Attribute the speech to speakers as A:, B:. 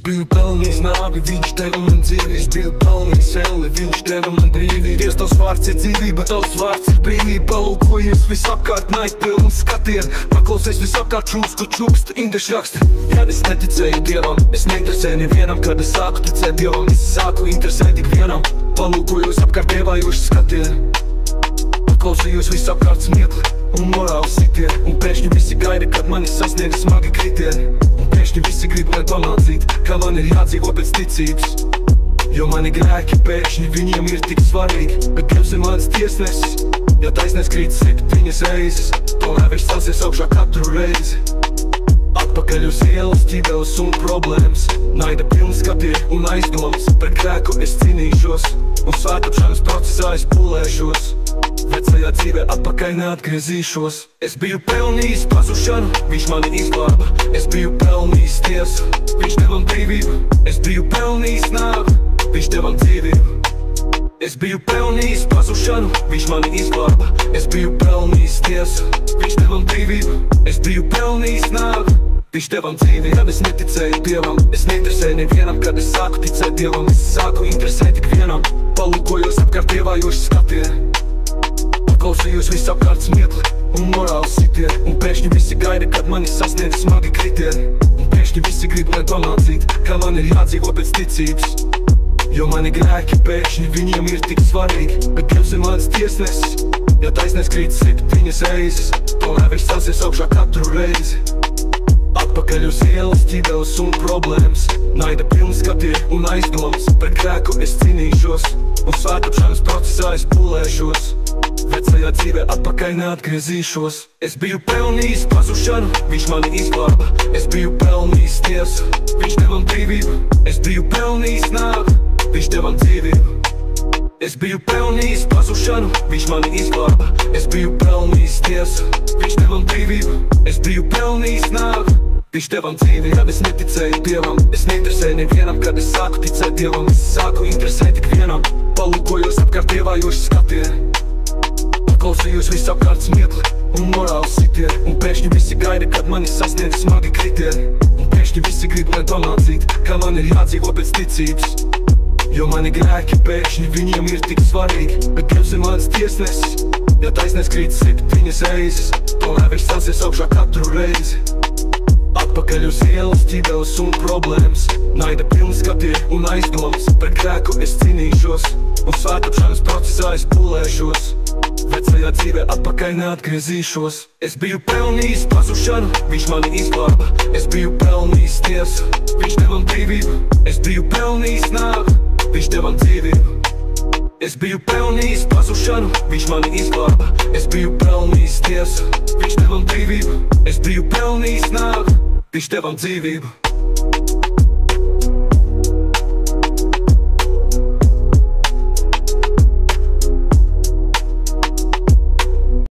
A: biju pelnījis nāvi, viņš deva man dzīvi. Es biju pelnījis elli, viņš deva man brīvību. Dievs, tavs vārds ir dzīvība, tavs vārds ir brīvība. Palūkojies visapkārt, naidpilni skatieni. Paklausies visapkārt čūsku čūkst, inteši raksti. Kad es neticēju Dievam, es neinteresēju nevienam. Kad es sāku ticēt Dievam, es sāku interesēt tik vienam. Palūkojos apkārt dievājoši skatieni. Paklausījos visapkārt smiekli un morāli sitieni. Un pēkšņi visi gaida, kad mani sasniegs smagi kritieni. Un pēkšņi visi grib, lai pamācītu, ka man ir jādzīvo pēc ticības. Jo mani grēki pēkšņi viņiem ir tik svarīgi. Bet Dievs ir mans tiesnesis, ja taisnēs krīt 7 reizes, tomēr viņš celsies augšā katru reizi. Atpakaļ uz ielas, ķibeles un problēmas, naida pilni skatieni un aizdomas. Pret grēku es cīnīšos, un svētāpšanas procesā es pulēšos. Vecajā dzīvē atpakaļ neatgriezīšos. Es biju pelnījis pazušanu, viņš mani izglāba. Es biju pelnījis tiesu, viņš deva man brīvību. Es biju pelnījis nāvi, viņš deva man dzīvību. Es biju pelnījis pazušanu, viņš mani izglāba. Es biju pelnījis tiesu, viņš deva man brīvību. Es biju pelnījis nāvi, viņš deva man dzīvību. Kad es neticēju Dievam, es neinteresēju nevienam. Kad es sāku ticēt Dievam, es sāku interesēt tik vienam. Palūkojos apkārt dievājoši skatieni. Klausījos visapkārt smiekli un morāli sitieni. Un pēkšņi visi gaida, kad mani sasniedz smagi kritieni. Un pēkšņi visi grib, lai pamācītu, ka man ir jādzīvo pēc ticības. Jo mani grēki pēkšņi viņiem ir tik svarīgi. Bet Dievs ir mans tiesnesis, ja taisnēs krīt 7 reizes, tomēr viņš celsies augšā katru reizi. Atpakaļ uz ielas, ķibeles un problēmas, naida pilni skatieni un aizdomas. Pret grēku es cīnīšos, un svētāpšanas procesā es pulēšos. Vecajā dzīvē atpakaļ neatgriezīšos. Es biju pelnījis pazušanu, viņš mani izglāba. Es biju pelnījis tiesu, viņš deva man brīvību. Es biju pelnījis nāvi, viņš deva man dzīvību. Es biju pelnījis pazušanu, viņš mani izglāba. Es biju pelnījis tiesu, viņš deva man brīvību. Es biju pelnījis nāvi, viņš deva man dzīvību. Kad es neticēju Dievam, es neinteresēju nevienam. Kad es sāku ticēt Dievam, es sāku interesēt tik vienam. Palūkojos apkārt dievājoši skatieni. Klausījos visapkārt smiekli un morāli sitieni. Un pēkšņi visi gaida, kad mani sasniedz smagi kritieni. Un pēkšņi visi grib, lai pamācītu, ka man ir jādzīvo pēc ticības. Jo mani grēki pēkšņi viņiem ir tik svarīgi. Bet Dievs ir mans tiesnesis, ja taisnēs krīt 7 reizes, tomēr viņš celsies augšā katru reizi. Atpakaļ uz ielas, ķibeles un problēmas, naida pilni skatieni un aizdomas. Pret grēku es cīnīšos, un svētāpšanas procesā es pulēšos. Vecajā dzīvē atpakaļ neatgriezīšos. Es biju pelnījis pazušanu, viņš mani izglāba. Es biju pelnījis tiesu, viņš deva man brīvību. Es biju pelnījis nāvi, viņš deva man dzīvību. Es biju pelnījis pazušanu, viņš mani izglāba. Es biju pelnījis tiesu, viņš deva man brīvību. Es biju pelnījis nāvi, viņš deva man dzīvību.